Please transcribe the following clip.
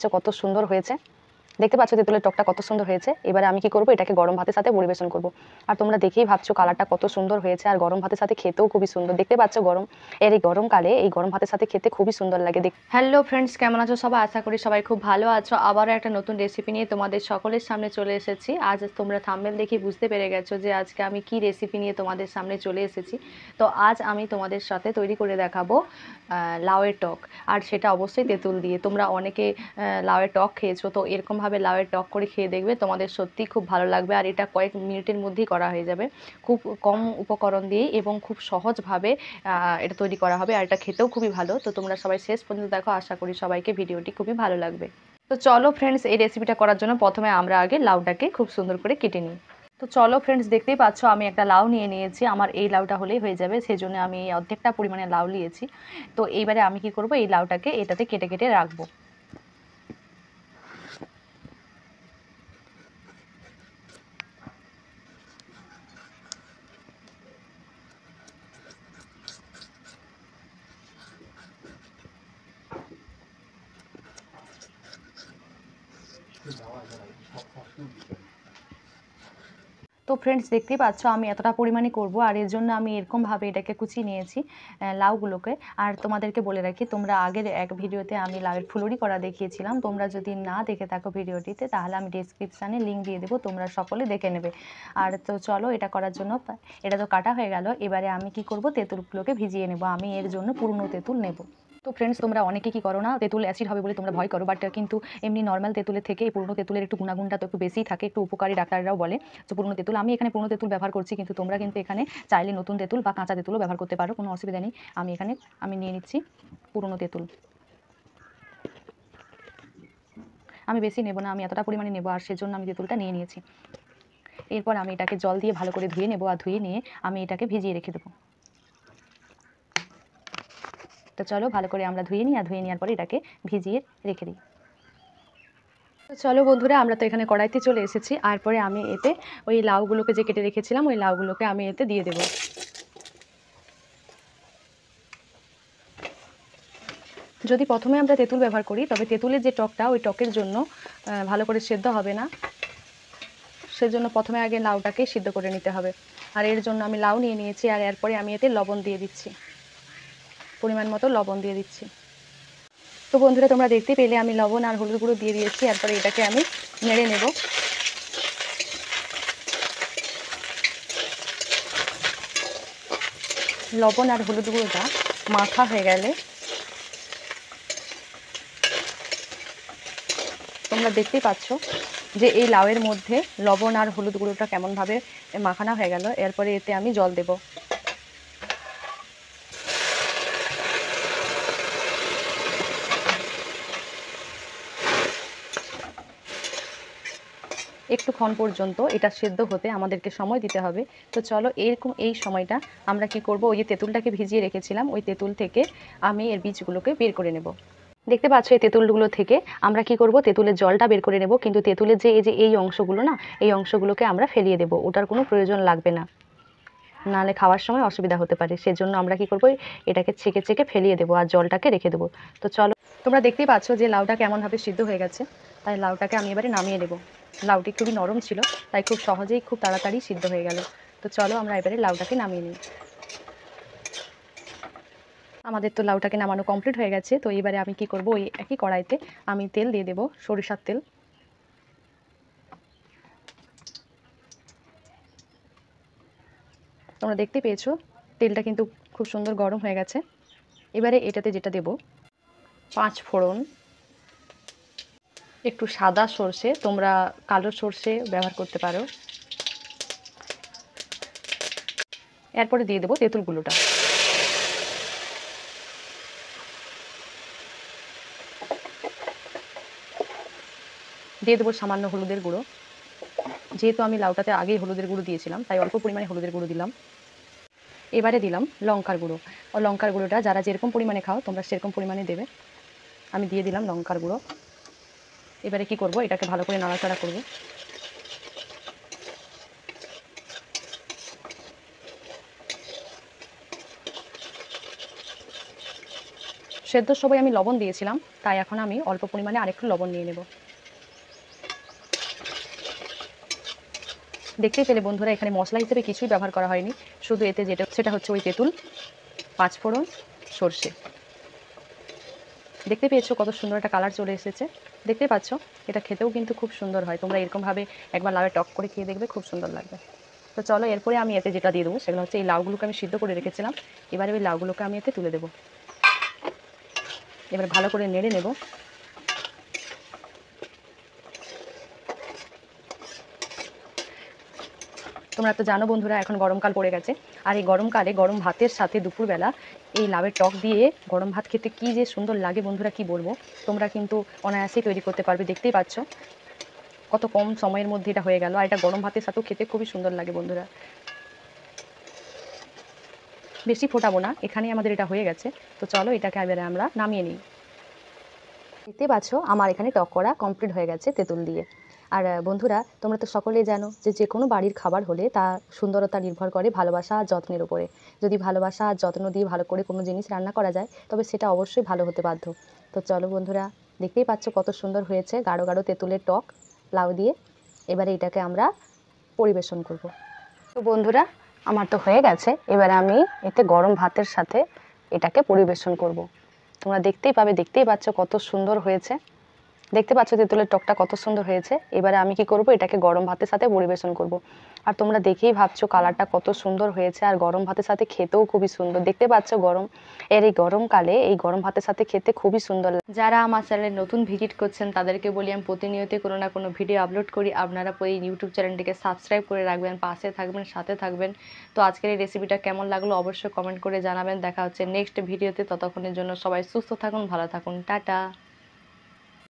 পাচ্ছ কত সুন্দর হয়েছে, দেখতে পাচ্ছ তেঁতুলের টকটা কত সুন্দর হয়েছে। এবারে আমি কি করব, এটাকে গরম ভাতের সাথে পরিবেশন করব। আর তোমরা দেখেই ভাবছো কালারটা কত সুন্দর হয়েছে, আর গরম ভাতের সাথে খেতেও খুবই সুন্দর। দেখতে পাচ্ছ এই গরমকালে এই গরম ভাতের সাথে খেতে খুবই সুন্দর লাগে। হ্যালো ফ্রেন্ডস, কেমন আছো সবাই? আশা করি সবাই খুব ভালো আছো। আবারও একটা নতুন রেসিপি নিয়ে তোমাদের সকলের সামনে চলে এসেছি। আজ তোমরা থাম্বনেল দেখে বুঝতে পেরে গেছো যে আজকে আমি কি রেসিপি নিয়ে তোমাদের সামনে চলে এসেছি। তো আজ আমি তোমাদের সাথে তৈরি করে দেখাবো লাউয়ের টক, আর সেটা অবশ্যই তেঁতুল দিয়ে। তোমরা অনেকে লাউয়ের টক খেয়েছো, তো এরকমভাবে লাউয়ের টক করে খেয়ে দেখবে, তোমাদের সত্যিই খুব ভালো লাগবে। আর এটা কয়েক মিনিটের মধ্যেই করা হয়ে যাবে, খুব কম উপকরণ দিয়ে এবং খুব সহজভাবে এটা তৈরি করা হবে। আর এটা খেতেও খুবই ভালো। তো তোমরা সবাই শেষ পর্যন্ত দেখো, আশা করি সবাইকে ভিডিওটি খুবই ভালো লাগবে। তো চলো ফ্রেন্ডস, এই রেসিপিটা করার জন্য প্রথমে আমরা আগে লাউটাকে খুব সুন্দর করে কেটে নিই। তো চলো ফ্রেন্ডস, দেখতেই পাচ্ছ আমি একটা লাউ নিয়ে নিয়েছি। আমার এই লাউটা হলেই হয়ে যাবে, সেই জন্য আমি অর্ধেকটা পরিমাণে লাউ নিয়েছি। তো এইবারে আমি কি করব, এই লাউটাকে এটাতে কেটে কেটে রাখবো। তো ফ্রেন্ডস, দেখতেই পাচ্ছ আমি এতটা পরিমাণে করব, আর এর জন্য আমি এরকমভাবে এটাকে কুচিয়ে নিয়েছি লাউগুলোকে। আর তোমাদেরকে বলে রাখি, তোমরা আগের এক ভিডিওতে আমি লাউয়ের ফুলুরি করা দেখিয়েছিলাম। তোমরা যদি না দেখে থাকো ভিডিওটিতে, তাহলে আমি ডেসক্রিপশানে লিঙ্ক দিয়ে দেবো, তোমরা সকলে দেখে নেবে। আর তো চলো, এটা করার জন্য এটা তো কাটা হয়ে গেল। এবারে আমি কি করব, তেঁতুলগুলোকে ভিজিয়ে নেব। আমি এর জন্য পুরনো তেঁতুল নেব। তো ফ্রেন্ডস, তোমরা অনেকে কি করো না, তেঁতুল অ্যাসিড হবে বলে তোমরা ভয় করো, বাট কিন্তু এমনি নর্মাল তেঁতুলের থেকে এই পুরনো তেঁতুলের একটু গুণাগুণটা তো একটু বেশিই থাকে, একটু উপকারী ডাক্তাররাও বলে। তো পুরনো তেঁতুল, আমি এখানে পুরনো তেঁতুল ব্যবহার করছি, কিন্তু তোমরা কিন্তু এখানে চাইলে নতুন তেঁতুল বা কাঁচা তেঁতুলও ব্যবহার করতে পারো, কোনো অসুবিধা নেই। আমি নিয়ে নিচ্ছি পুরনো তেঁতুল। আমি বেশি নেব না, আমি এতটা পরিমাণে নেব, আর সেজন্য আমি তেঁতুলটা নিয়ে নিয়েছি। এরপর আমি এটাকে জল দিয়ে ভালো করে ধুয়ে নেব, আর ধুয়ে নিয়ে আমি এটাকে ভিজিয়ে রেখে দেবো। তো চলো ভালো করে আমরা ধুয়ে নিই, আর ধুয়ে নেওয়ার পরে এটাকে ভিজিয়ে রেখে দিই। তো চলো বন্ধুরা, আমরা তো এখানে কড়াইতে চলে এসেছি। আর পরে আমি এতে ওই লাউগুলোকে যে কেটে রেখেছিলাম, ওই লাউগুলোকে আমি এতে দিয়ে দেবো। যদি প্রথমে আমরা তেঁতুল ব্যবহার করি, তবে তেঁতুলের যে টকটা, ওই টকের জন্য ভালো করে সেদ্ধ হবে না, সেজন্য প্রথমে আগে লাউটাকে সিদ্ধ করে নিতে হবে। আর এর জন্য আমি লাউ নিয়ে নিয়েছি, আর এরপরে আমি এতে লবণ দিয়ে দিচ্ছি, পরিমাণ মতো লবণ দিয়ে দিচ্ছি। তো বন্ধুরা, তোমরা দেখতে পেলে আমি লবণ আর হলুদ গুঁড়ো দিয়ে দিয়েছি। এরপরে এটাকে আমি নেড়ে নেব। লবণ আর হলুদ গুঁড়োটা মাখা হয়ে গেলে তোমরা দেখতেই পাচ্ছ যে এই লাউয়ের মধ্যে লবণ আর হলুদ গুঁড়োটা কেমনভাবে মাখানো হয়ে গেল। এরপরে এতে আমি জল দেব। একটুক্ষণ পর্যন্ত এটা সেদ্ধ হতে আমাদেরকে সময় দিতে হবে। তো চলো, এরকম এই সময়টা আমরা কি করব, ওই যে তেঁতুলটাকে ভিজিয়ে রেখেছিলাম, ওই তেঁতুল থেকে আমি এর বীজগুলোকে বের করে নেব। দেখতে পাচ্ছ এই তেঁতুলগুলো থেকে আমরা কি করব, তেঁতুলের জলটা বের করে নেব। কিন্তু তেঁতুলের এই অংশগুলো না, এই অংশগুলোকে আমরা ফেলিয়ে দেব, ওটার কোনো প্রয়োজন লাগবে না, নাহলে খাওয়ার সময় অসুবিধা হতে পারে। সেজন্য আমরা কি করব, এটাকে ছেঁকে ছেঁকে ফেলিয়ে দেবো, আর জলটাকে রেখে দেবো। তো চলো, তোমরা দেখতেই পাচ্ছ যে লাউটা কেমনভাবে সিদ্ধ হয়ে গেছে। তাই লাউটাকে আমি এবারে নামিয়ে নেব। লাউটি খুবই নরম ছিল, তাই খুব সহজেই খুব তাড়াতাড়ি সিদ্ধ হয়ে গেল। তো চলো, আমরা এবারে লাউটাকে নামিয়ে নিই। আমাদের তো লাউটাকে নামানো কমপ্লিট হয়ে গেছে। তো এবারে আমি কি করব, ওই একই কড়াইতে আমি তেল দিয়ে দেব, সরিষার তেল। তোমরা দেখতে পেয়েছো তেলটা কিন্তু খুব সুন্দর গরম হয়ে গেছে। এবারে এটাতে যেটা দেব, 5 ফোড়ন, একটু সাদা সর্ষে, তোমরা কালো সর্ষে ব্যবহার করতে পারো। এরপরে দিয়ে দেবো তেঁতুলগুলোটা। দিয়ে দেবো সামান্য হলুদের গুঁড়ো। যেহেতু আমি লাউটাতে আগেই হলুদের গুঁড়ো দিয়েছিলাম, তাই অল্প পরিমাণে হলুদের গুঁড়ো দিলাম। এবারে দিলাম লঙ্কার গুঁড়ো। ও লঙ্কার গুঁড়োটা যারা যেরকম পরিমাণে খাও তোমরা সেরকম পরিমাণে দেবে। আমি দিয়ে দিলাম লঙ্কার গুঁড়ো। এবারে কি করব, এটাকে ভালো করে নাড়াচাড়া করব। সেদ্ধর সময় আমি লবণ দিয়েছিলাম, তাই এখন আমি অল্প পরিমাণে আরেকটু লবণ নিয়ে নেব। দেখতেই পেলে বন্ধুরা, এখানে মশলা হিসেবে কিছুই ব্যবহার করা হয়নি, শুধু এতে যেটা সেটা হচ্ছে ওই তেঁতুল, পাঁচফোড়ন, সর্ষে। দেখতে পেয়েছো কত সুন্দর একটা কালার চলে এসেছে। দেখতে পাচ্ছ, এটা খেতেও কিন্তু খুব সুন্দর হয়। তোমরা এরকমভাবে একবার লাউয়ে টক করে খেয়ে দেখবে, খুব সুন্দর লাগবে। তো চলো, এরপরে আমি এতে যেটা দিয়ে দেবো সেগুলো হচ্ছে এই লাউগুলোকে আমি সিদ্ধ করে রেখেছিলাম। এবারে ওই লাউগুলোকে আমি এতে তুলে দেবো। এবার ভালো করে নেড়ে নেব। তোমরা তো জানো বন্ধুরা, এখন গরমকাল পড়ে গেছে, আর এই গরমকালে গরম ভাতের সাথে দুপুরবেলা এই লাউয়ের টক দিয়ে গরম ভাত খেতে কী যে সুন্দর লাগে বন্ধুরা, কি বলবো। তোমরা কিন্তু অনায়াসেই তৈরি করতে পারবে। দেখতেই পাচ্ছ কত কম সময়ের মধ্যে এটা হয়ে গেল, আর এটা গরম ভাতের সাথেও খেতে খুবই সুন্দর লাগে বন্ধুরা। বেশি ফোটাবো না, এখানেই আমাদের এটা হয়ে গেছে। তো চলো, এটাকে এবারে আমরা নামিয়ে নিই। দেখতে পাচ্ছ আমার এখানে টক করা কমপ্লিট হয়ে গেছে তেঁতুল দিয়ে। আর বন্ধুরা, তোমরা তো সকলেই জানো যে যে কোনো বাড়ির খাবার হলে তা সুন্দরতা নির্ভর করে ভালোবাসা আর যত্নের উপরে। যদি ভালোবাসা আর যত্ন দিয়ে ভালো করে কোনো জিনিস রান্না করা যায়, তবে সেটা অবশ্যই ভালো হতে বাধ্য। তো চলো বন্ধুরা, দেখতেই পাচ্ছ কত সুন্দর হয়েছে গাঢ় গাঢ় তেঁতুলের টক লাউ দিয়ে। এবারে এটাকে আমরা পরিবেশন করব। তো বন্ধুরা, আমার তো হয়ে গেছে। এবারে আমি এতে গরম ভাতের সাথে এটাকে পরিবেশন করব। তোমরা দেখতেই পাচ্ছ কত সুন্দর হয়েছে। দেখতে পাচ্ছ তেঁতুলের টকটা কত সুন্দর হয়েছে। এবারে আমি কি করব, এটাকে গরম ভাতের সাথে পরিবেশন করব। আর তোমরা দেখেই ভাবছো কালারটা কত সুন্দর হয়েছে, আর গরম ভাতের সাথে খেতেও খুবই সুন্দর। দেখতে পাচ্ছ এই গরমকালে এই গরম ভাতের সাথে খেতে খুবই সুন্দর লাগে। যারা আমার চ্যানেলে নতুন ভিজিট করছেন তাদেরকে বলি, আমি প্রতিনিয়ত কোনো না কোনো ভিডিও আপলোড করি। আপনারা এই ইউটিউব চ্যানেলটিকে সাবস্ক্রাইব করে রাখবেন, পাশে থাকবেন, সাথে থাকবেন। তো আজকের এই রেসিপিটা কেমন লাগলো অবশ্যই কমেন্ট করে জানাবেন। দেখা হচ্ছে নেক্সট ভিডিওতে। ততক্ষণের জন্য সবাই সুস্থ থাকুন, ভালো থাকুন, টাটা।